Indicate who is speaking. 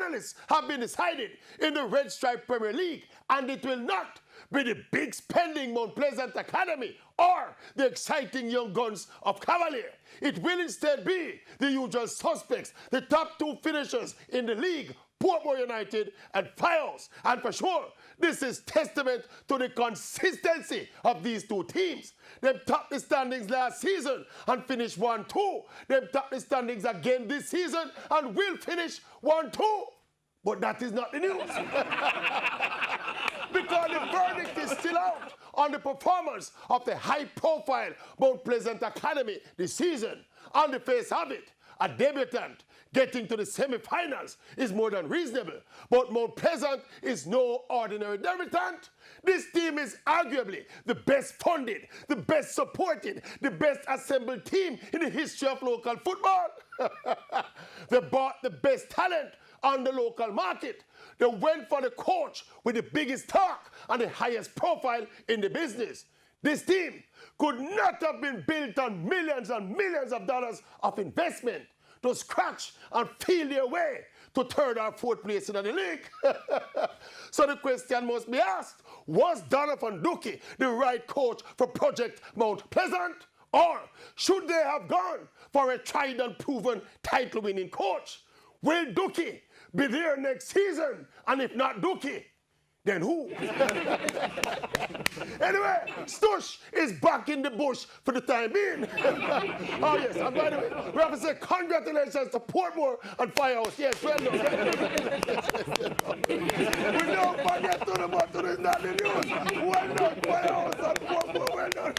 Speaker 1: finalists have been decided in the Red Stripe Premier League, and it will not be the big spending Mount Pleasant Academy or the exciting young guns of Cavalier. It will instead be the usual suspects, the top two finishers in the league, Portmore United and Firehouse. And for sure, this is testament to the consistency of these two teams. They topped the standings last season and finished 1-2. They topped the standings again this season and will finish 1-2. But that is not the news. Because the verdict is still out on the performance of the high-profile Mount Pleasant Academy this season. On the face of it, a debutant getting to the semi-finals is more than reasonable. But Mount Pleasant is no ordinary debutant. This team is arguably the best funded, the best supported, the best assembled team in the history of local football. They bought the best talent on the local market. They went for the coach with the biggest talk and the highest profile in the business. This team could not have been built on millions and millions of dollars of investment to scratch and feel their way to third or fourth place in the league. So the question must be asked, was Donovan Dukie the right coach for Project Mount Pleasant? Or should they have gone for a tried and proven title-winning coach? Will Dukie be there next season? And if not Dukie, then who? Anyway, Stush is back in the bush for the time being. Oh yes, and by the way, we have to say congratulations to Portmore and Firehouse. Yes, well done. We don't forget to the bottom, it's not the news. Well done, Firehouse and Portmore, well done.